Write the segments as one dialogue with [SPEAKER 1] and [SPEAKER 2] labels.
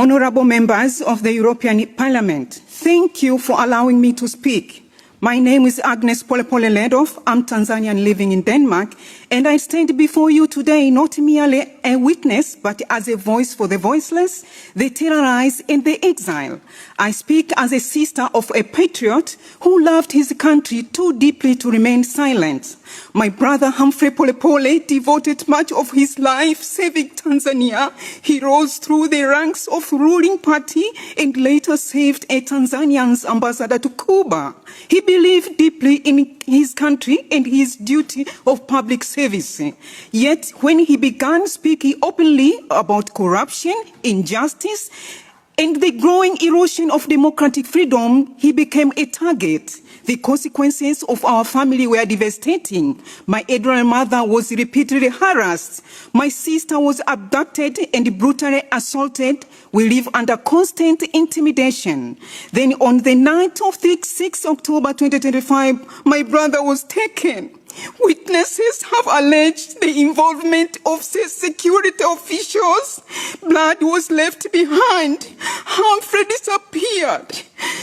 [SPEAKER 1] Honorable members of the European Parliament, thank you for allowing me to speak. My name is Agnes Polepole Ledov. I'm Tanzanian living in Denmark, and I stand before you today not merely a witness, but as a voice for the voiceless, the terrorized, and the exile. I speak as a sister of a patriot who loved his country too deeply to remain silent. My brother Humphrey Polepole devoted much of his life saving Tanzania. He rose through the ranks of ruling party and later served as Tanzania's ambassador to Cuba. He believed deeply in his country and his duty of public service. Yet when he began speaking openly about corruption, injustice, and the growing erosion of democratic freedom, he became a target. The consequences of our family were devastating. My elderly mother was repeatedly harassed. My sister was abducted and brutally assaulted. We live under constant intimidation. Then on the night of the 6th October 2025, my brother was taken. Witnesses have alleged the involvement of security officials. Blood was left behind. Humphrey disappeared.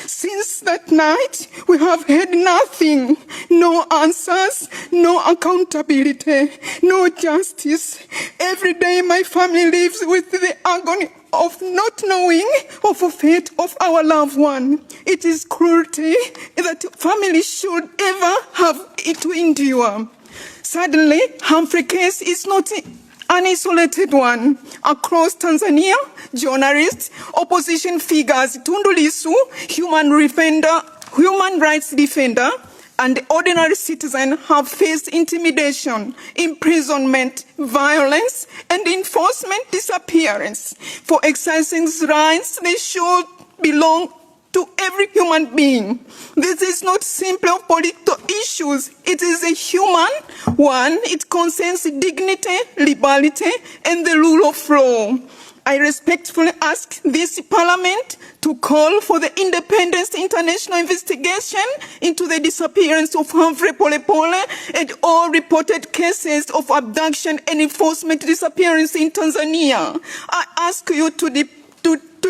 [SPEAKER 1] Since that night, we have heard nothing. No answers, no accountability, no justice. Every day my family lives with the agony of not knowing of the fate of our loved one. It is cruelty that families should ever have to endure. Suddenly, Humphrey case is not an isolated one. Across Tanzania, journalists, opposition figures, Tundu Lissu, human rights defender, and ordinary citizens have faced intimidation, imprisonment, violence, and enforcement disappearance. For exercising rights, they should belong to every human being. This is not simply political issues. It is a human one. It concerns dignity, liberty, and the rule of law. I respectfully ask this Parliament to call for the independent international investigation into the disappearance of Humphrey Polepole and all reported cases of abduction and enforcement disappearance in Tanzania. I ask you to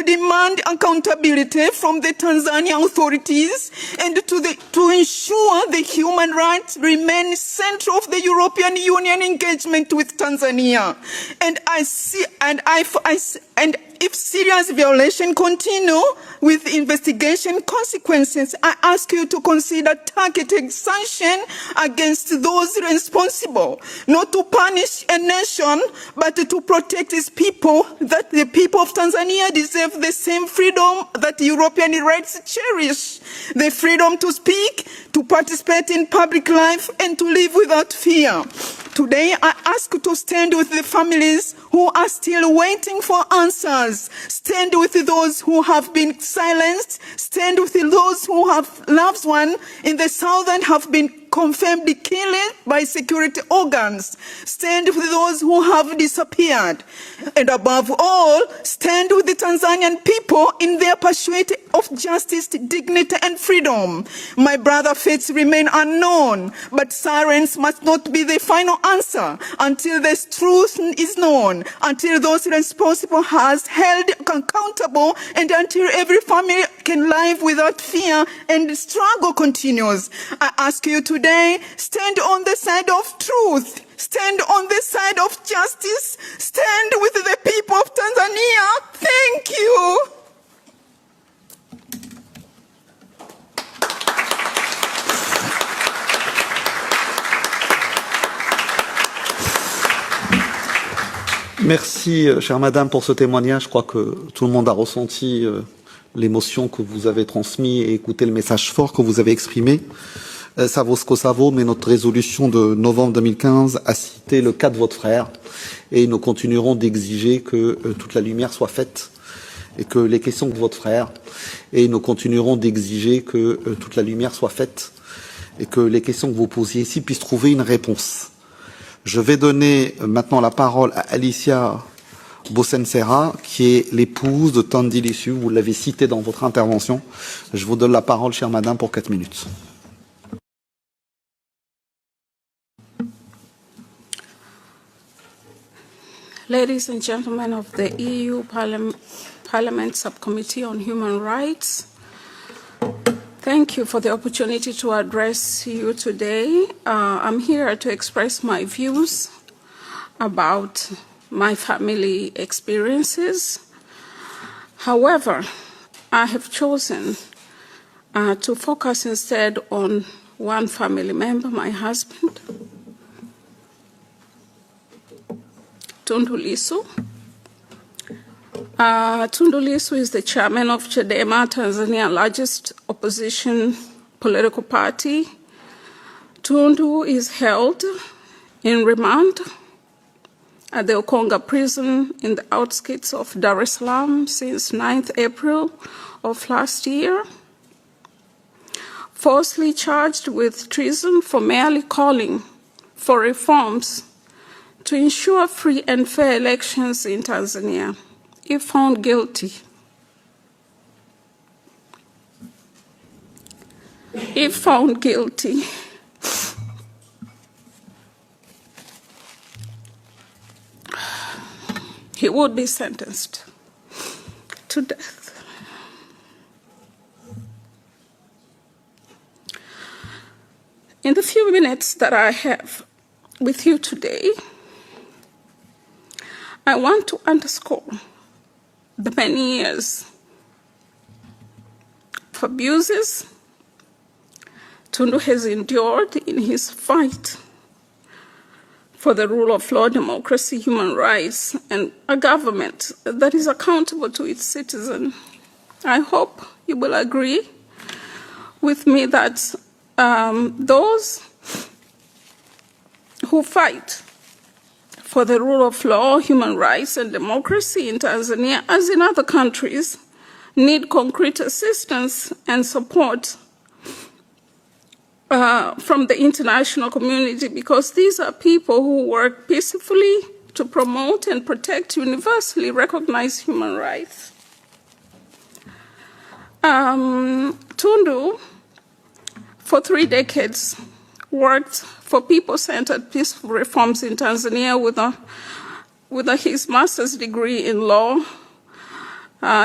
[SPEAKER 1] demand accountability from the Tanzanian authorities and to ensure the human rights remain central of the European Union engagement with Tanzania. And if serious violation continue with investigation consequences, I ask you to consider targeted sanction against those responsible, not to punish a nation, but to protect its people, that the people of Tanzania deserve the same freedom that European rights cherish. The freedom to speak, to participate in public life, and to live without fear. Today, I ask you to stand with the families who are still waiting for answers. Stand with those who have been silenced. Stand with those who have loved ones in the south and have been confirmed killed by security organs. Stand with those who have disappeared. And above all, stand with the Tanzanian people in their pursuit of justice, dignity, and freedom. My brother's fates remain unknown, but silence must not be the final answer until the truth is known, until those responsible are held accountable, and until every family can live without fear and the struggle continues. I ask you today, stand on the side of truth. Stand on the side of justice. Stand with the people of Tanzania. Thank you.
[SPEAKER 2] Merci, chère madame, pour ce témoignage. Je crois que tout le monde a ressenti l'émotion que vous avez transmise et écouté le message fort que vous avez exprimé. Ça vaut ce que ça vaut, mais notre résolution de novembre 2015 a cité le cas de votre frère et nous continuerons d'exiger que toute la lumière soit faite et que les questions de votre frère, et nous continuerons d'exiger que toute la lumière soit faite et que les questions que vous posiez ici puissent trouver une réponse. Je vais donner maintenant la parole à Alicia Bosensera, qui est l'épouse de Tandy Lissu. Vous l'avez cité dans votre intervention. Je vous donne la parole, chère madame, pour 4 minutes.
[SPEAKER 3] Ladies and gentlemen of the EU Parliament Subcommittee on Human Rights, thank you for the opportunity to address you today. I'm here to express my views about my family experiences. However, I have chosen to focus instead on one family member, my husband, Tundu Lissu. Tundu Lissu is the chairman of Chadema, Tanzania's largest opposition political party. Tundu is held in remand at the Ukonga prison in the outskirts of Dar es Salaam since 9th April of last year, falsely charged with treason for merely calling for reforms to ensure free and fair elections in Tanzania. If found guilty, he would be sentenced to death. In the few minutes that I have with you today, I want to underscore the many years of abuses Tundu has endured in his fight for the rule of law, democracy, human rights, and a government that is accountable to its citizens. I hope you will agree with me that those who fight for the rule of law, human rights, and democracy in Tanzania, as in other countries, need concrete assistance and support from the international community, because these are people who work peacefully to promote and protect universally recognized human rights. Tundu, for 3 decades, worked for people-centered peaceful reforms in Tanzania with his master's degree in law.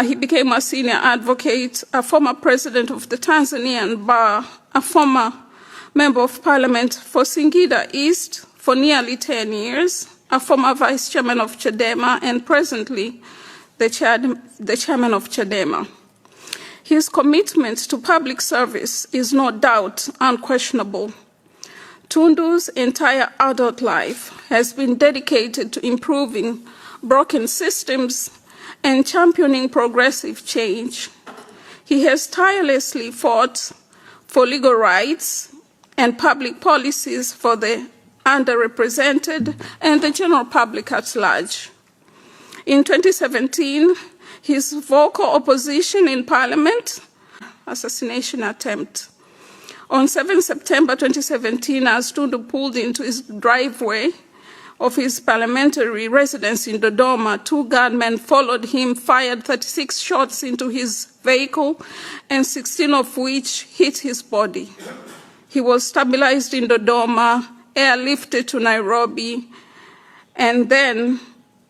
[SPEAKER 3] He became a senior advocate, a former president of the Tanzanian Bar, a former member of parliament for Singida East for nearly 10 years, a former vice chairman of Chadema, and presently the chairman of Chadema. His commitment to public service is no doubt unquestionable. Tundu's entire adult life has been dedicated to improving broken systems and championing progressive change. He has tirelessly fought for legal rights and public policies for the underrepresented and the general public at large. In 2017, his vocal opposition in Parliament, assassination attempt. On 7 September 2017, as Tundu pulled into his driveway of his parliamentary residence in Dodoma, 2 gunmen followed him, fired 36 shots into his vehicle, and 16 of which hit his body. He was stabilized in Dodoma, airlifted to Nairobi, and then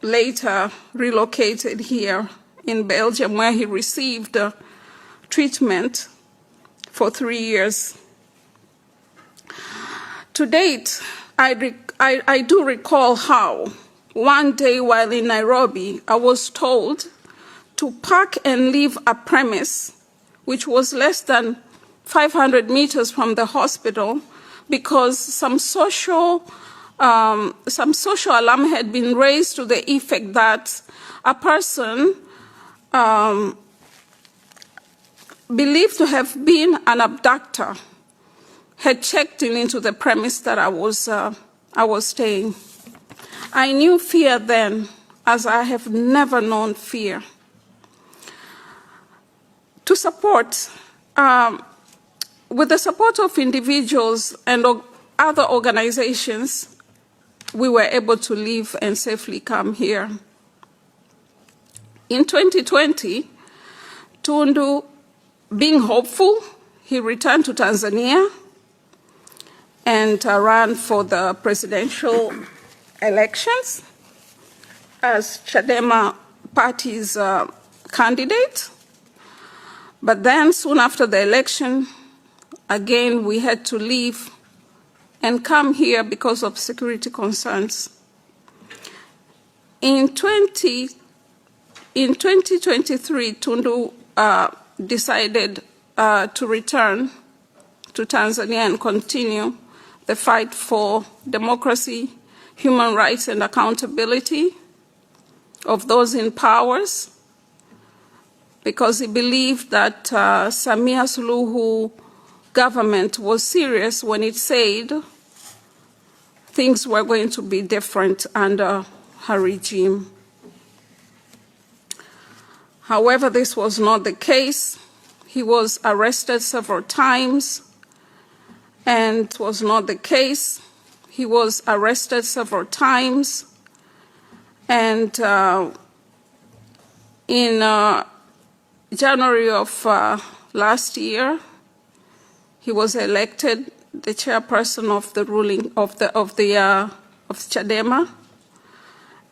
[SPEAKER 3] later relocated here in Belgium, where he received treatment for 3 years. To date, I do recall how one day while in Nairobi, I was told to park and leave a premise which was less than 500 meters from the hospital because some social alarm had been raised to the effect that a person believed to have been an abductor had checked into the premise that I was staying. I knew fear then, as I have never known fear. To support, with the support of individuals and other organizations, we were able to leave and safely come here. In 2020, Tundu, being hopeful, he returned to Tanzania and ran for the presidential elections. as Chadema party's candidate. But then soon after the election, again, we had to leave and come here because of security concerns. In 2023, Tundu decided to return to Tanzania and continue the fight for democracy, human rights, and accountability of those in powers, because he believed that Samia Suluhu government was serious when it said things were going to be different under her regime. However, this was not the case. He was arrested several times, and it was not the case. He was arrested several times, and in January of last year, he was elected the chairperson of the Chadema,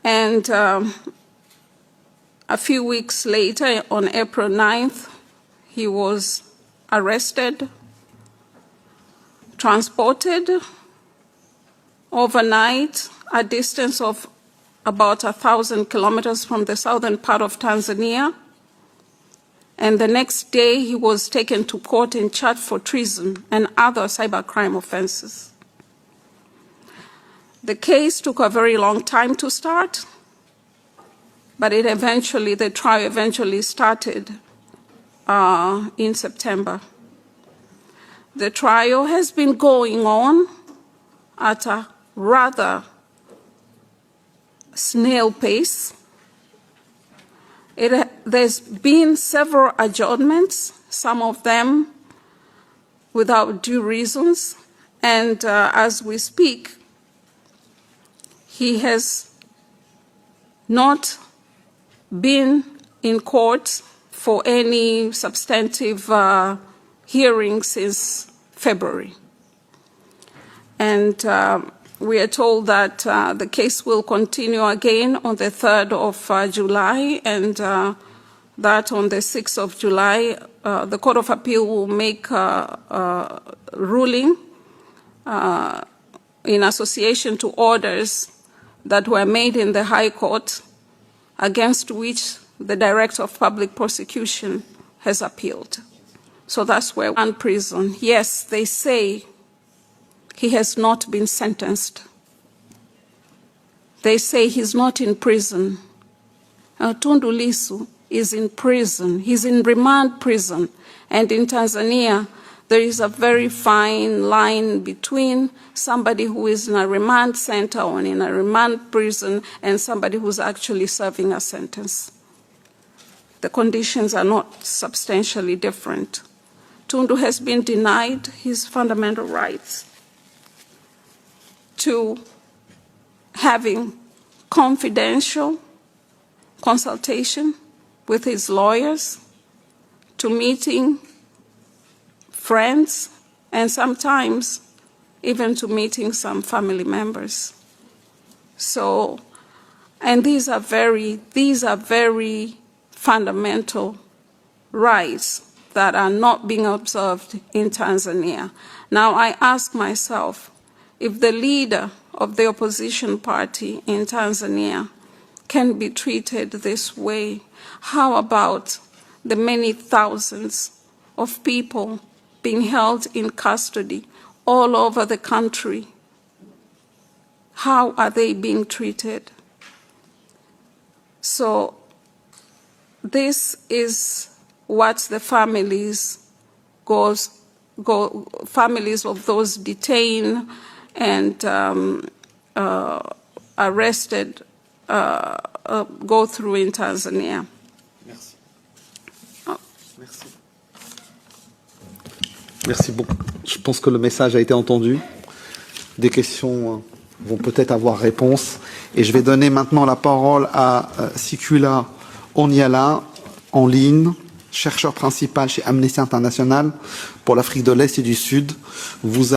[SPEAKER 3] and a few weeks later, on April 9th, he was arrested, transported overnight, a distance of about 1,000 kilometers from the southern part of Tanzania. And the next day, he was taken to court and charged for treason and other cybercrime offenses. The case took a very long time to start, but the trial eventually started in September. The trial has been going on at a rather snail pace. There's been several adjournments, some of them without due reasons, and as we speak, he has not been in court for any substantive hearing since February. And we are told that the case will continue again on the 3rd of July, and that on the 6th of July, the Court of Appeal will make a ruling in association to orders that were made in the High Court, against which the Director of Public Prosecution has appealed. So that's where we're in prison. Yes, they say he has not been sentenced. They say he's not in prison. Tundu Lissu is in prison. He's in remand prison. And in Tanzania, there is a very fine line between somebody who is in a remand center or in a remand prison and somebody who's actually serving a sentence. The conditions are not substantially different. Tundu has been denied his fundamental rights to having confidential consultation with his lawyers, to meeting friends, and sometimes even to meeting some family members. So, and these are very fundamental rights that are not being observed in Tanzania. Now, I ask myself, if the leader of the opposition party in Tanzania can be treated this way, how about the many thousands of people being held in custody all over the country? How are they being treated? So this is what the families of those detained and arrested go through in Tanzania.
[SPEAKER 2] Merci. Oh. Merci. Merci beaucoup. Je pense que le message a été entendu. Des questions vont peut-être avoir réponse. Et je vais donner maintenant la parole à Sikula Onyala, en ligne, chercheur principal chez Amnesty International pour l'Afrique de l'Est et du Sud. Vous